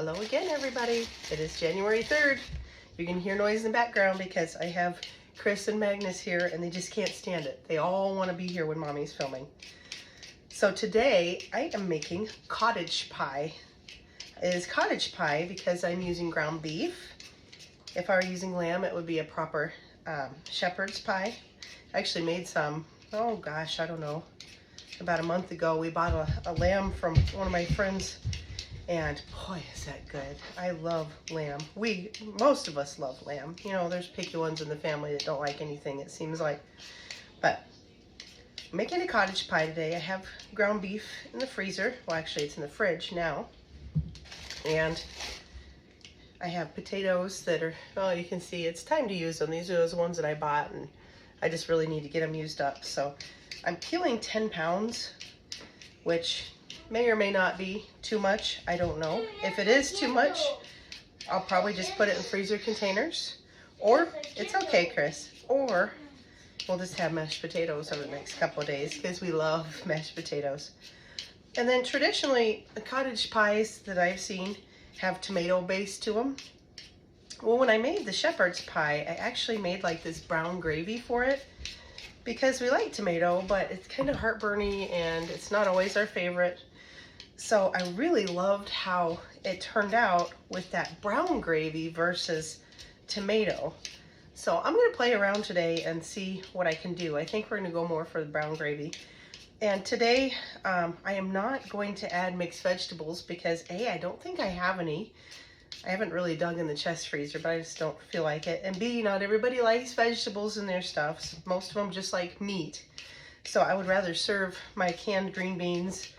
Hello again, everybody. It is January 3rd. You can hear noise in the background because I have Chris and Magnus here and they just can't stand it. They all want to be here when Mommy's filming. So today I am making cottage pie. It is cottage pie because I'm using ground beef. If I were using lamb, it would be a proper shepherd's pie. I actually made some, oh gosh, I don't know. About a month ago, we bought a lamb from one of my friends, and boy, is that good. I love lamb. Most of us love lamb. You know, there's picky ones in the family that don't like anything, it seems like. But I'm making a cottage pie today. I have ground beef in the freezer. Well, actually, it's in the fridge now. And I have potatoes that are, well, you can see it's time to use them. These are those ones that I bought, and I just really need to get them used up. So I'm peeling 10 pounds, which may or may not be too much. I don't know. If it is too much, I'll probably just put it in freezer containers. Or, it's okay, Chris. Or, we'll just have mashed potatoes over the next couple of days because we love mashed potatoes. And then traditionally, the cottage pies that I've seen have tomato base to them. Well, when I made the shepherd's pie, I actually made like this brown gravy for it because we like tomato, but it's kind of heartburny and it's not always our favorite. So I really loved how it turned out with that brown gravy versus tomato. So I'm going to play around today and see what I can do. I think we're going to go more for the brown gravy. And today I am not going to add mixed vegetables because A, I don't think I have any. I haven't really dug in the chest freezer, but I just don't feel like it. And B, not everybody likes vegetables in their stuff. Most of them just like meat. So I would rather serve my canned green beans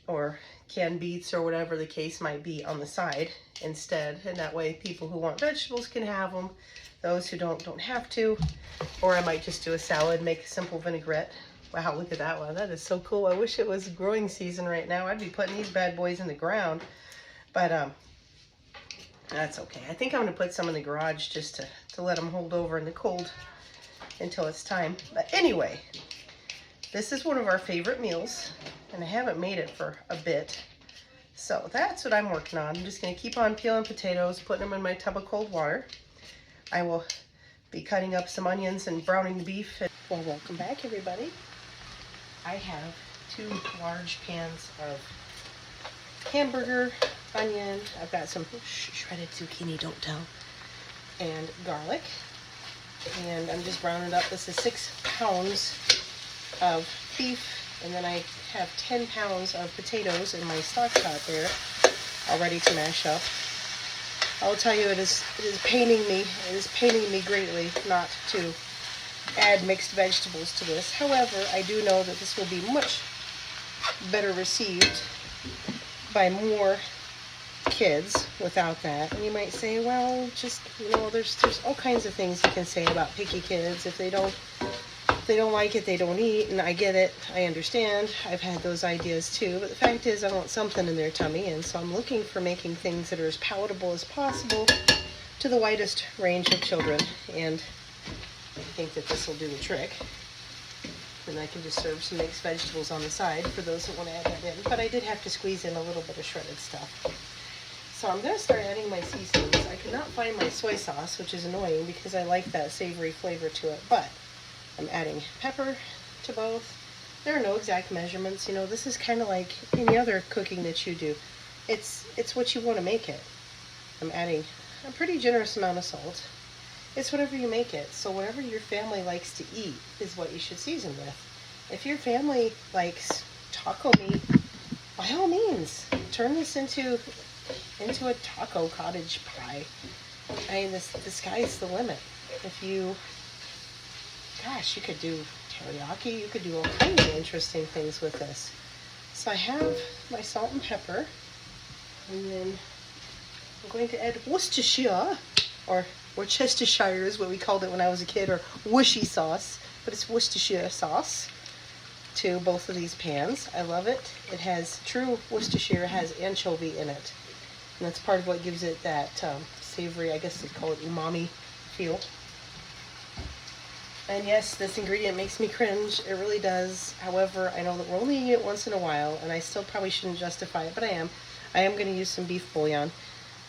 or canned beets or whatever the case might be on the side instead. And that way people who want vegetables can have them. Those who don't have to. Or I might just do a salad, make a simple vinaigrette. Wow, look at that one. That is so cool. I wish it was growing season right now. I'd be putting these bad boys in the ground. But that's okay. I think I'm going to put some in the garage just to let them hold over in the cold until it's time. But anyway, this is one of our favorite meals, and I haven't made it for a bit. So that's what I'm working on. I'm just going to keep on peeling potatoes, putting them in my tub of cold water. I will be cutting up some onions and browning the beef. Well, welcome back, everybody. I have 2 large pans of hamburger, onion, I've got some shredded zucchini, don't tell, and garlic, and I'm just browning it up. This is 6 pounds of beef, and then I have 10 pounds of potatoes in my stock pot there, all ready to mash up. I'll tell you, it is paining me greatly not to add mixed vegetables to this. However, I do know that this will be much better received by more kids without that. And you might say, well, just, you know, there's all kinds of things you can say about picky kids. If they don't like it, they don't eat. And I get it, I understand, I've had those ideas too, but the fact is I want something in their tummy, and so I'm looking for making things that are as palatable as possible to the widest range of children, and I think that this will do the trick. And I can just serve some mixed vegetables on the side for those that want to add that in. But I did have to squeeze in a little bit of shredded stuff. So I'm going to start adding my seasonings. I could not find my soy sauce, which is annoying because I like that savory flavor to it. But I'm adding pepper to both. There are no exact measurements. You know, this is kind of like any other cooking that you do. It's what you want to make it. I'm adding a pretty generous amount of salt. It's whatever you make it. So whatever your family likes to eat is what you should season with. If your family likes taco meat, by all means, turn this into a taco cottage pie. I mean, the sky's the limit. If you, gosh, you could do teriyaki, you could do all kinds of interesting things with this. So I have my salt and pepper, and then I'm going to add Worcestershire, or Worcestershire is what we called it when I was a kid, or Worcestershire sauce, but it's Worcestershire sauce to both of these pans. I love it. It has, true Worcestershire has anchovy in it, and that's part of what gives it that savory, I guess they call it umami feel. And yes, this ingredient makes me cringe. It really does. However, I know that we're only eating it once in a while, and I still probably shouldn't justify it, but I am. I am going to use some beef bouillon.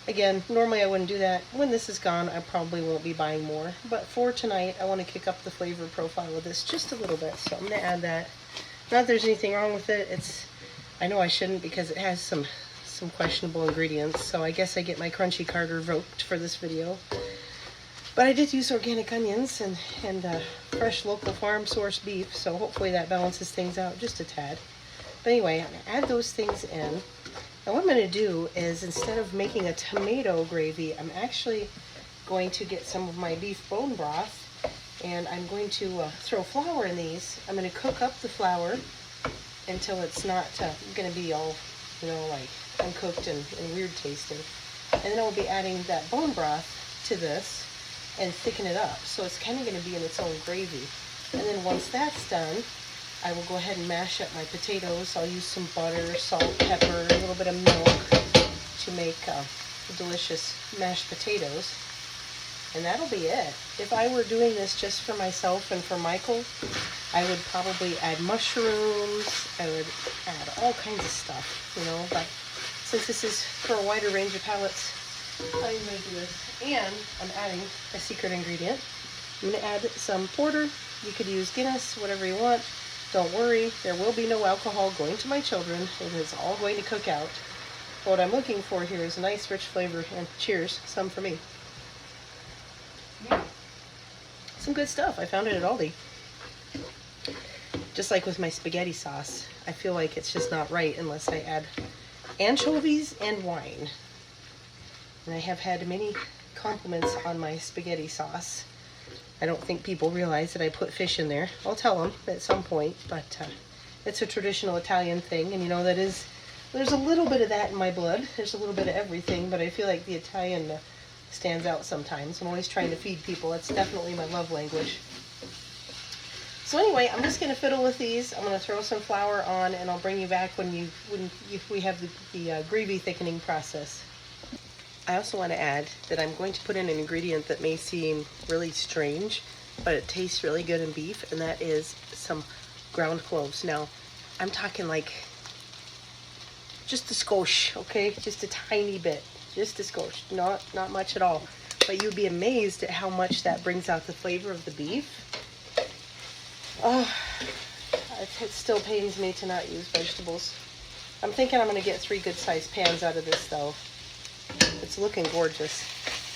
Again, normally I wouldn't do that. When this is gone, I probably won't be buying more. But for tonight, I want to kick up the flavor profile of this just a little bit. So I'm going to add that. Not that there's anything wrong with it. I know I shouldn't because it has some questionable ingredients. So I guess I get my crunchy card revoked for this video. But I did use organic onions and fresh local farm source beef, so hopefully that balances things out just a tad. But anyway, I'm going to add those things in. And what I'm going to do is, instead of making a tomato gravy, I'm actually going to get some of my beef bone broth, and I'm going to throw flour in these. I'm going to cook up the flour until it's not going to be all, like uncooked and weird tasting. And then I'll be adding that bone broth to this and thicken it up. So it's kind of going to be in its own gravy. And then once that's done, I will go ahead and mash up my potatoes. I'll use some butter, salt, pepper, a little bit of milk to make delicious mashed potatoes. And that'll be it. If I were doing this just for myself and for Michael, I would probably add mushrooms. I would add all kinds of stuff, but since this is for a wider range of palates, I'm going to do this. And I'm adding a secret ingredient. I'm going to add some porter. You could use Guinness, whatever you want. Don't worry, there will be no alcohol going to my children. It is all going to cook out. What I'm looking for here is a nice rich flavor, and cheers, some for me. Some good stuff. I found it at Aldi. Just like with my spaghetti sauce, I feel like it's just not right unless I add anchovies and wine. And I have had many compliments on my spaghetti sauce. I don't think people realize that I put fish in there. I'll tell them at some point, but it's a traditional Italian thing, and there's a little bit of that in my blood. There's a little bit of everything, but I feel like the Italian stands out sometimes. I'm always trying to feed people. That's definitely my love language. So anyway, I'm just going to fiddle with these. I'm going to throw some flour on, and I'll bring you back when we have the gravy thickening process. I also want to add that I'm going to put in an ingredient that may seem really strange, but it tastes really good in beef, and that is some ground cloves. Now, I'm talking like just a skosh, okay? Just a tiny bit, just a skosh, not much at all. But you'd be amazed at how much that brings out the flavor of the beef. Oh, it still pains me to not use vegetables. I'm thinking I'm going to get 3 good-sized pans out of this, though. It's looking gorgeous.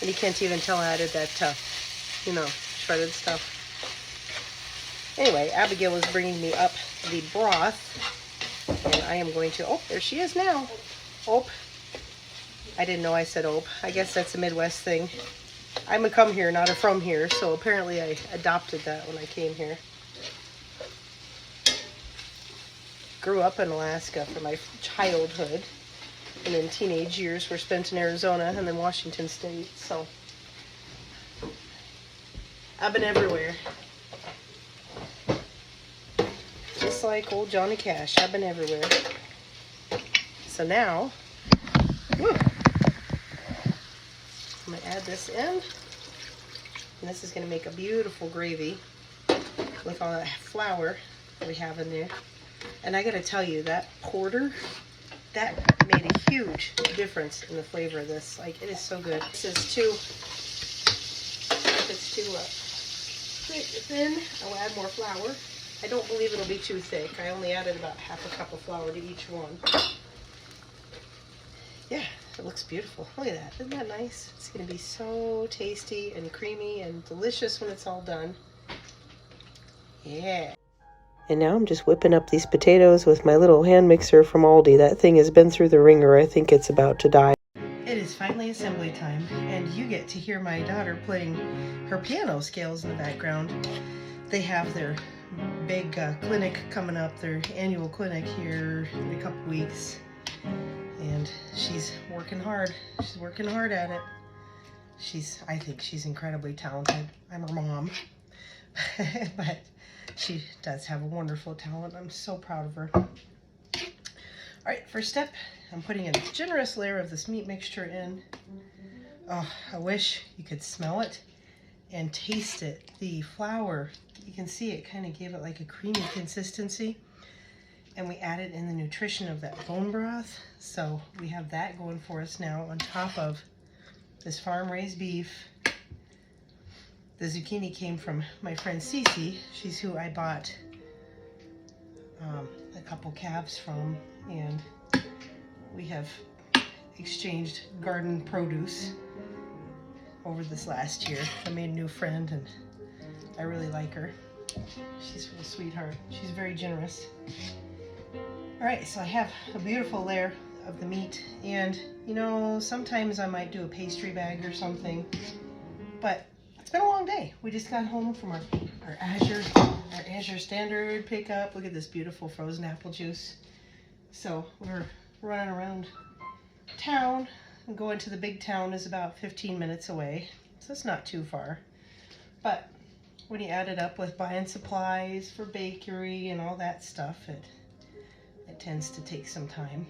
And you can't even tell I added that, shredded stuff. Anyway, Abigail is bringing me up the broth. And I am going to, oh, there she is now. Ope. I didn't know I said ope. I guess that's a Midwest thing. I'm a come here, not a from here. So apparently I adopted that when I came here. Grew up in Alaska for my childhood. And then teenage years were spent in Arizona and then Washington State, so I've been everywhere. Just like old Johnny Cash, I've been everywhere. So now, I'm going to add this in, and this is going to make a beautiful gravy with all that flour that we have in there. And I got to tell you, that porter, that made a huge difference in the flavor of this. Like, it is so good. This is too, if it's too thin, I'll add more flour. I don't believe it'll be too thick. I only added about half a cup of flour to each one. Yeah, it looks beautiful. Look at that. Isn't that nice? It's going to be so tasty and creamy and delicious when it's all done. Yeah. And now I'm just whipping up these potatoes with my little hand mixer from Aldi. That thing has been through the ringer. I think it's about to die. It is finally assembly time, and you get to hear my daughter playing her piano scales in the background. They have their big clinic coming up, their annual clinic here in a couple weeks. And she's working hard. She's working hard at it. I think she's incredibly talented. I'm her mom. But she does have a wonderful talent. I'm so proud of her. All right, first step, I'm putting a generous layer of this meat mixture in. Oh, I wish you could smell it and taste it. The flour You can see it kind of gave it like a creamy consistency. And we added in the nutrition of that bone broth. So we have that going for us now on top of this farm-raised beef. The zucchini came from my friend Cece. She's who I bought a couple calves from. And we have exchanged garden produce over this last year. I made a new friend and I really like her. She's a real sweetheart. She's very generous. All right, so I have a beautiful layer of the meat, and you know, sometimes I might do a pastry bag or something, but it's been a long day. We just got home from our Azure Standard pickup. Look at this beautiful frozen apple juice. So we're running around town, and going to the big town is about 15 minutes away, so it's not too far. But when you add it up with buying supplies for bakery and all that stuff, it tends to take some time.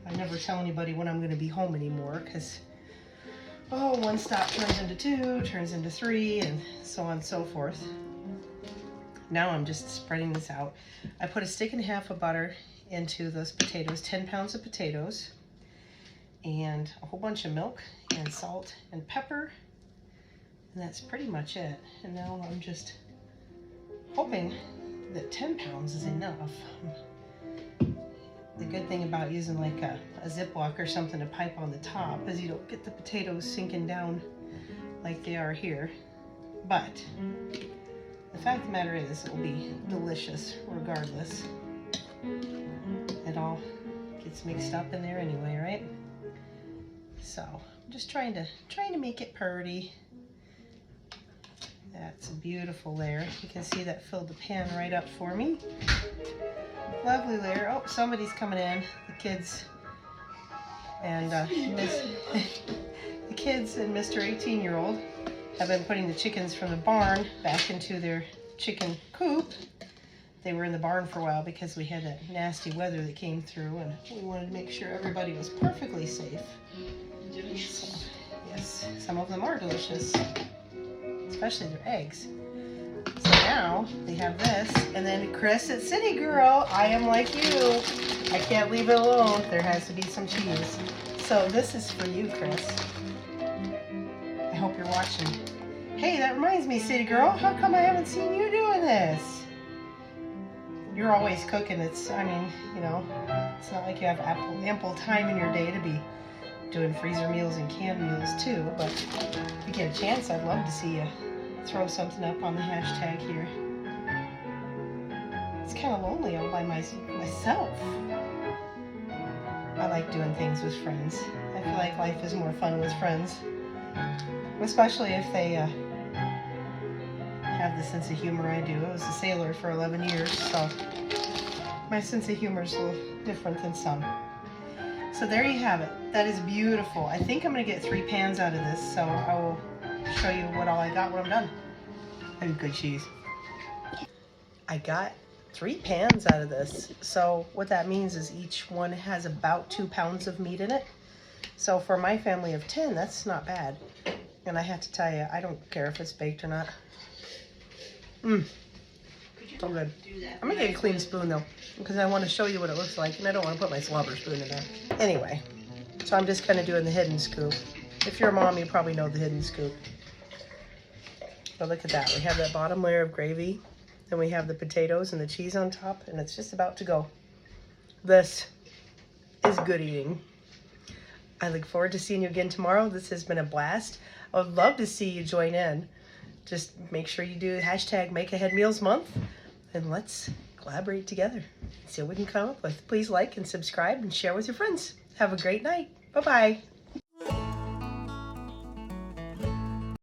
I never tell anybody when I'm going to be home anymore, because one stop turns into 2, turns into 3, and so on and so forth. Now I'm just spreading this out. I put 1.5 sticks of butter into those potatoes, 10 pounds of potatoes, and a whole bunch of milk and salt and pepper, and that's pretty much it. And now I'm just hoping that 10 pounds is enough. The good thing about using like a Ziploc or something to pipe on the top is you don't get the potatoes sinking down like they are here. But the fact of the matter is, it will be delicious regardless. It all gets mixed up in there anyway, right? So I'm just trying to make it pretty. That's a beautiful layer. You can see that filled the pan right up for me. Lovely layer. Oh, somebody's coming in. The kids and the kids and Mr. 18-year-old have been putting the chickens from the barn back into their chicken coop. They were in the barn for a while because we had that nasty weather that came through, and we wanted to make sure everybody was perfectly safe. So, yes, some of them are delicious, especially their eggs. So now they have this, and then Chris at City Girl, I am like you. I can't leave it alone. There has to be some cheese. So this is for you, Chris. I hope you're watching. Hey, that reminds me, City Girl, how come I haven't seen you doing this? You're always cooking. I mean, you know, it's not like you have ample time in your day to be doing freezer meals and canned meals too, but if you get a chance, I'd love to see you throw something up on the hashtag here. It's kind of lonely all by myself. I like doing things with friends. I feel like life is more fun with friends, especially if they have the sense of humor I do. I was a sailor for 11 years, so my sense of humor is a little different than some. So there you have it. That is beautiful. I think I'm going to get 3 pans out of this, so I will show you what all I got when I'm done. And good cheese. I got 3 pans out of this. So what that means is each one has about 2 pounds of meat in it. So for my family of 10, that's not bad. And I have to tell you, I don't care if it's baked or not. So good. I'm gonna get a clean spoon though, because I want to show you what it looks like, and I don't want to put my slobber spoon in there. Anyway, so I'm just kind of doing the hidden scoop. If you're a mom, you probably know the hidden scoop. But look at that. We have that bottom layer of gravy, then we have the potatoes and the cheese on top, and it's just about to go. This is good eating. I look forward to seeing you again tomorrow. This has been a blast. I would love to see you join in. Just make sure you do hashtag Make Ahead Meals Month, and let's collaborate together. See what we can come up with. Please like and subscribe and share with your friends. Have a great night. Bye-bye.